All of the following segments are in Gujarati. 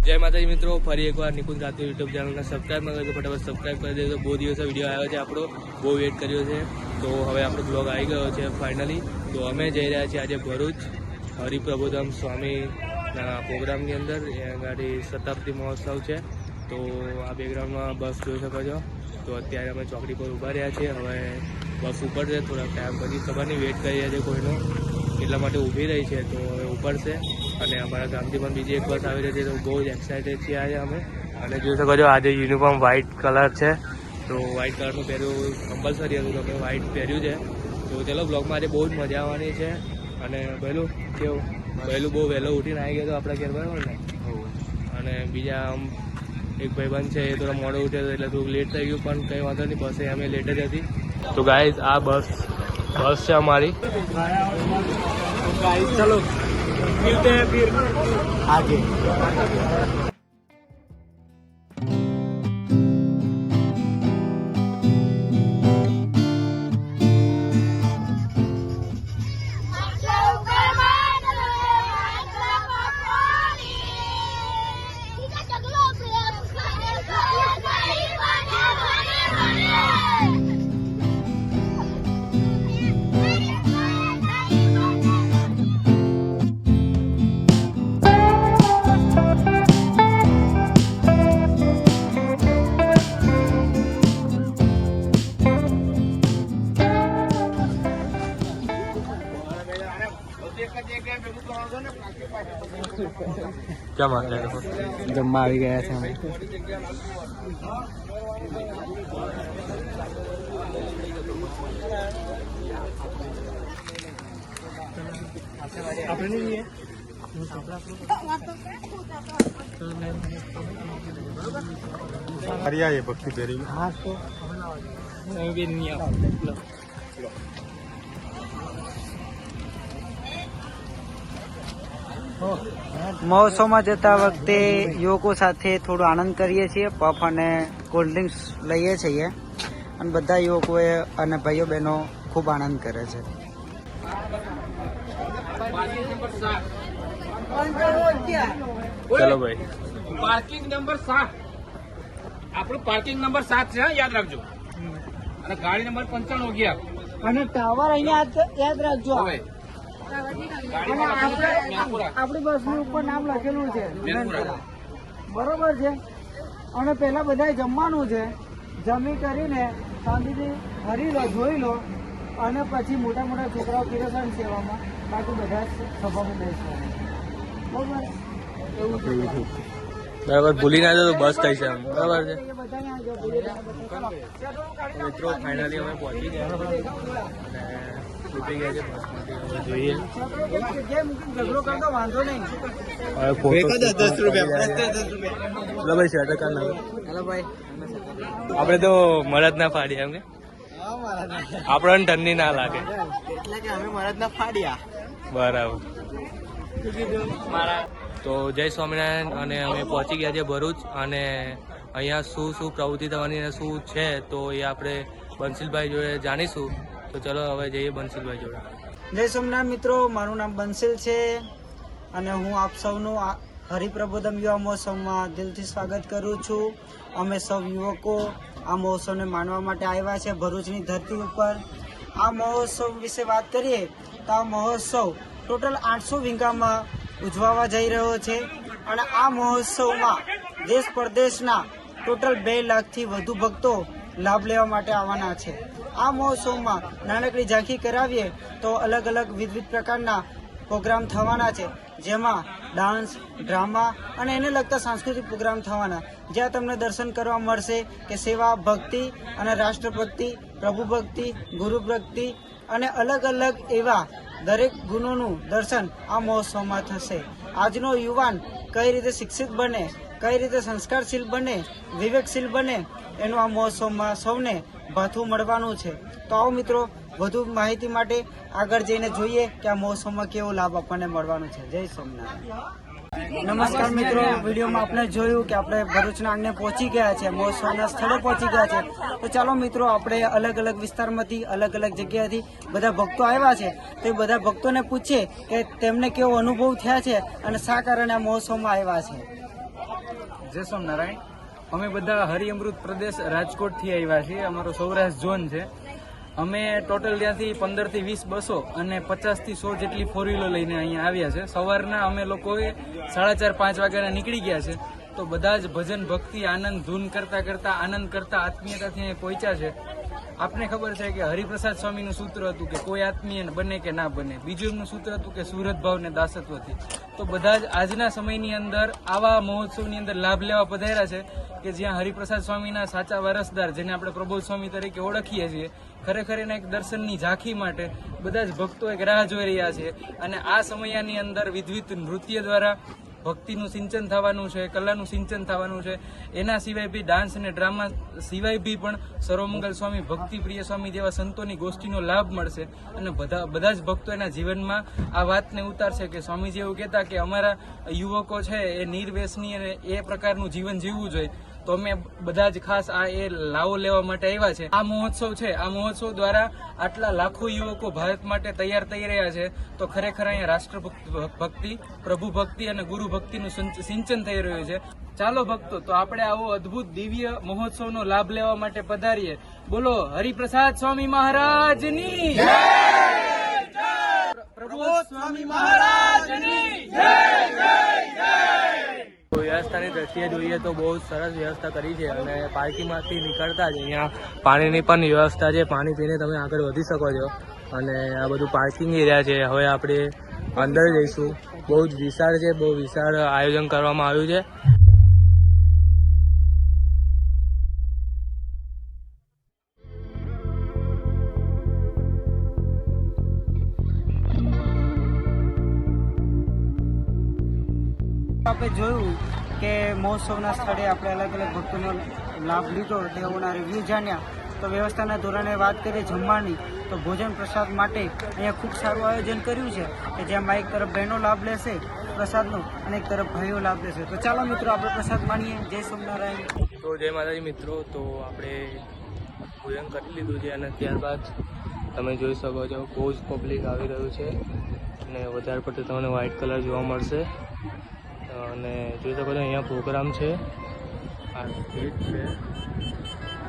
जय माता मित्रों, फरी एक बार निकुंज राठौर यूट्यूब चैनल ने सब्सक्राइब न करो, फटाफट सब्सक्राइब कर देજો। बहुत दिवस विडियो आयो है, आपको बहुत वेट કર્યો છે, तो હવે આપણો બ્લોગ આવી ગયો છે ફાઇનલી। तो અમે જઈ રહ્યા છીએ આજે ભરૂચ હરિપ્રબોધમ સ્વામીના પ્રોગ્રામની અંદર। એ ગાડી શતાબ્દી મહોત્સવ છે। તો આ બેકગ્રાઉન્ડમાં બસ જોઈ શકો છો। તો અત્યારે અમે ચોકડી પર ઊભા રહ્યા છીએ। હવે બસ ઉપડશે થોડા ટાઈમ પછી, ખબર નહીં વેટ કરી રહ્યા છે કોઈનો, એટલા માટે ઊભી રહી છે। તો હવે ઉપડશે અને અમારા ગામથી પણ બીજી એક બસ આવી રહી છે। તો બહુ જ એક્સાઇટેડ છીએ આજે અમે। અને જોઈ શકો છો આજે યુનિફોર્મ વ્હાઇટ કલર છે, તો વ્હાઇટ કલરનું પહેર્યું કમ્પલસરી હતું, તો અમે વ્હાઇટ પહેર્યું છે। તો ચલો બ્લોગમાં આજે બહુ જ મજા આવવાની છે। અને પહેલું કેવું, પહેલું બહુ વહેલો ઉઠીને આવી ગયો તો આપણા ઘેર, બરાબર ને? અને બીજા આમ એક ભાઈબંધ છે, એ થોડા મોડો ઉઠ્યો હતો એટલે થોડુંક લેટ થઈ ગયું, પણ કંઈ વાંધો નહીં, બસ અમે લેટ જ હતી। તો ગાઈઝ આ બસ છે અમારી। चलो मिलते हैं फिर आगे। क्या मान रहे हो? जम्मा आ गया था हमें। आपने नहीं है हरिया ये पक्षी तेरी। हाँ तो भी नहीं आ મહોત્સવમાં જતા વખતે યુવકો સાથે થોડો આનંદ કરીએ છીએ, પફ અને કોલ્ડ ડ્રિંક્સ લઈએ છીએ અને બધા યુવકોએ અને ભાઈઓ બહેનો ખૂબ આનંદ કરે છે। चलो भाई, पार्किंग नंबर 7 આપણું પાર્કિંગ નંબર 7 છે, યાદ રાખજો। અને ગાડી નંબર 55 ગયા અને ટાવર અહીંયા યાદ રાખજો। હવે આપણી બસની ઉપર નામ લખેલું છે, બરોબર છે। અને પેલા બધા જમવાનું છે, જમી કરીને શાંતિથી હરી લો, જોઈ લો, અને પછી મોટા મોટા છોકરાઓ પીરસણ સેવામાં, બાકી બધા સભામાં બેસવાનું, બરોબર? એવું છે બરાબર। ભૂલી ના જાઓ તો બસ કઈ છે, બરાબર છે મિત્રો। ફાઇનલી અમે પહોંચી ગયા અને છૂટી ગયા છે બસમાંથી। હવે જોઈએ ઝઘડો કરતો વાંધો નહીં। હવે ફોટો 10 રૂપિયા લો ભાઈ, શર્ટ કાન ના હેલો ભાઈ, આપણે તો મરદ ના ફાડી એમ કે આપણને ઠંડી ના લાગે, એટલે કે અમે મરદ ના ફાડ્યા, બરાબર। તો જય સ્વામિનારાયણ। અને અમે પહોંચી ગયા છે ભરૂચ, અને અહીંયા શું શું પ્રવૃત્તિ થવાની અને શું છે તો એ આપણે બંસીલભાઈ જોડે જાણીશું। તો ચલો હવે જઈએ બંસીલભાઈ જોડે। જય સોમનાથ મિત્રો, મારું નામ બંસીલ છે અને હું આપ સૌનું હરિપ્રબોધમ યુવા મહોત્સવમાં દિલથી સ્વાગત કરું છું। અમે સૌ યુવકો આ મહોત્સવને માણવા માટે આવ્યા છે ભરૂચની ધરતી ઉપર। આ મહોત્સવ વિશે વાત કરીએ તો આ મહોત્સવ ટોટલ 800 વીઘામાં ઉજવવા જઈ રહ્યો છે અને આ મહોત્સવમાં દેશ પરદેશના ટોટલ 2 લાખથી વધુ ભક્તો લાભ લેવા માટે આવવાના છે। આ મહોત્સવમાં નાનકડી ઝાંખી કરાવીએ તો અલગ અલગ વિવિધ પ્રકારના પ્રોગ્રામ થવાના છે, જેમાં ડાન્સ, ડ્રામા અને એને લગતા સાંસ્કૃતિક પ્રોગ્રામ થવાના, જ્યાં તમને દર્શન કરવા મળશે કે સેવા, ભક્તિ અને રાષ્ટ્રભક્તિ, પ્રભુ ભક્તિ, ગુરુ ભક્તિ અને અલગ અલગ એવા દરેક ગુણોનું દર્શન આ મહોત્સવમાં થશે। આજનો યુવાન કઈ રીતે શિક્ષિત બને, કઈ રીતે સંસ્કારશીલ બને, વિવેકશીલ બને, એનું આ મહોત્સવમાં સૌને ભાથું મળવાનું છે। તો આવો મિત્રો, વધુ માહિતી માટે આગળ જઈને જોઈએ કે આ મહોત્સવમાં કેવો લાભ આપણને મળવાનો છે। જય સોમનાથ। નમસ્કાર મિત્રો, વિડીયોમાં આપણે જોયું કે આપણે ભરૂચના આંગણે પહોંચી ગયા છે, મહોત્સવના સ્થળે પહોંચી ગયા છે। તો ચાલો મિત્રો, આપણે અલગ અલગ વિસ્તારમાંથી, અલગ અલગ જગ્યાએથી બધા ભક્તો આવ્યા છે, તો એ બધા ભક્તોને પૂછીએ કે તેમને કેવો અનુભવ થયા છે અને શા કારણે આ મહોત્સવમાં આવ્યા છે। જય સ્વામિનારાયણ. અમે બધા હરિઅમૃત પ્રદેશ રાજકોટથી આવ્યા છીએ. અમારો સૌરાષ્ટ્ર ઝોન છે. અમે ટોટલ ત્યાંથી 15 થી 20 બસો અને 50 થી 100 જેટલી ફોર વ્હીલર લઈને અહીંયા આવ્યા છે. સવારના અમે લોકોએ 4:30-5 વાગ્યાના નીકળી ગયા છે. તો બધા જ ભજન ભક્તિ આનંદ ધૂન કરતા કરતા આનંદ કરતા આત્મીયતાથી અહીંયા પહોંચ્યા છે. આપને ખબર છે કે હરિપ્રસાદ સ્વામીનું સૂત્ર હતું કે કોઈ આત્મીય બને કે ના બને. બીજું એમનું સૂત્ર હતું કે સુરત ભાવ ને દાસત્વથી. તો બધા જ આજના સમયની અંદર આવા મહોત્સવની અંદર લાભ લેવા પધાર્યા છે કે જ્યાં હરિપ્રસાદ સ્વામીના સાચા વારસદાર, જેને આપણે પ્રબોધ સ્વામી તરીકે ઓળખીએ છીએ, ખરેખર એના એક દર્શનની ઝાંખી માટે બધા જ ભક્તો એક રાહ જોઈ રહ્યા છે. અને આ સમયની અંદર વિવિધ નૃત્ય દ્વારા ભક્તિનું સિંચન થવાનું છે, કલાનું સિંચન થવાનું છે. એના સિવાય બી ડાન્સ અને ડ્રામા સિવાય બી પણ સર્વમંગલ સ્વામી, ભક્તિપ્રિય સ્વામી જેવા સંતોની ગોષ્ઠીનો લાભ મળશે. અને બધા જ ભક્તો એના જીવનમાં આ વાતને ઉતારશે કે સ્વામીજી એવું કહેતા કે અમારા યુવકો છે એ નિર્વ્યસની અને એ પ્રકારનું જીવન જીવવું જોઈએ. તો અમે બધા જ ખાસ આ એ લાવો લેવા માટે આવ્યા છે. આ મહોત્સવ છે, આ મહોત્સવ દ્વારા આટલા લાખો યુવકો ભારત માટે તૈયાર થઈ રહ્યા છે. તો ખરેખર અહીંયા રાષ્ટ્ર ભક્તિ, પ્રભુ ભક્તિ અને ગુરુ ભક્તિનું સિંચન થઈ રહ્યું છે. ચાલો ભક્તો, તો આપણે આવો અદ્ભુત દિવ્ય મહોત્સવનો લાભ લેવા માટે પધારીએ. બોલો હરિપ્રસાદ સ્વામી મહારાજની જય! પ્રભુ સ્વામી મહારાજની જય! તો વ્યવસ્થાની દ્રષ્ટિએ જોઈએ તો બહુ સરસ વ્યવસ્થા કરી છે. અને પાર્કિંગમાંથી નીકળતા જ અહીંયા પાણીની પણ વ્યવસ્થા છે. પાણી પીને તમે આગળ વધી શકો છો. અને આ બધું પાર્કિંગ એરિયા છે. હવે આપણે અંદર જઈશું. બહુ જ વિશાળ છે, બહુ વિશાળ આયોજન કરવામાં આવ્યું છે. આપણે જોયું કે મહોત્સવના સ્થળે આપણે અલગ અલગ ભક્તોનો લાભ લીધો, તેઓના રિવ્યૂ જાણ્યા. તો વ્યવસ્થાના ધોરણે વાત કરીએ જમવાની, તો ભોજન પ્રસાદ માટે અહીંયા ખૂબ સારું આયોજન કર્યું છે કે જેમાં એક તરફ બહેનો લાભ લેશે પ્રસાદનો અને એક તરફ ભાઈઓ લાભ લેશે. તો ચાલો મિત્રો આપણે પ્રસાદ માણીએ. જય સ્વામિનારાયણ. તો જય માતાજી મિત્રો. તો આપણે ભોજન કરી લીધું છે અને ત્યારબાદ તમે જોઈ શકો છો બહુ જ પબ્લિક આવી રહ્યું છે. અને વધારે પડતું તમને વ્હાઇટ કલર જોવા મળશે. અને જોઈ શકો છો અહીંયા પ્રોગ્રામ છે, આ સ્ટેજ છે.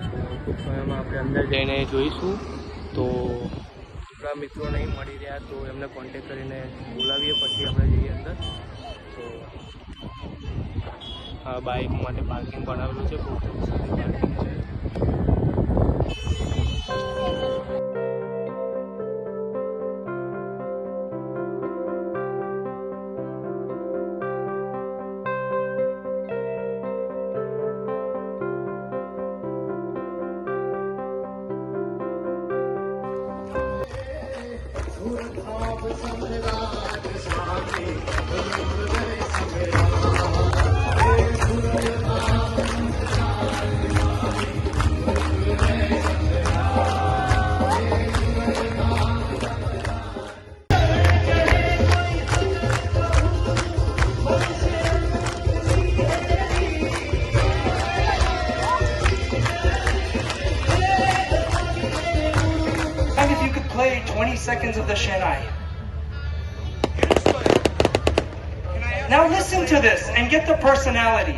ટૂંક સમયમાં આપણે અંદર જઈને જોઈશું. તો આપણા મિત્રો નહીં મળી રહ્યા તો એમને કોન્ટેક કરીને બોલાવીએ, પછી આપણે જઈએ અંદર. તો આ બાઇક માટે પાર્કિંગ બનાવેલું છે, બહુ સારી પાર્કિંગ છે. If you could play 20 seconds of the Shanai. Now listen to this and get the personality.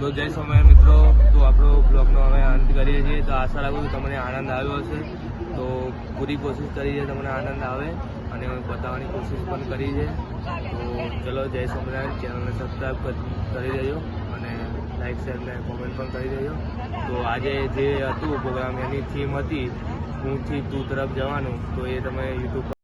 તો જય સ્વામિનારાયણ મિત્રો, તો આપણો બ્લોગનો હવે અંત કરીએ છીએ. તો આશા રાખું છું તમને આનંદ આવ્યો હશે. તો પૂરી કોશિશ કરી છે તમને આનંદ આવે અને બતાવવાની કોશિશ પણ કરી છે. તો ચલો, જય સ્વામિનારાયણ. ચેનલને સબસ્ક્રાઈબ કરી દેજો અને લાઈક શેર ને કોમેન્ટ પણ કરી દેજો. તો આજે જે હતું પ્રોગ્રામ, એની થીમ હતી હું થી તું તરફ જવાનું. તો એ તમે યુટ્યુબ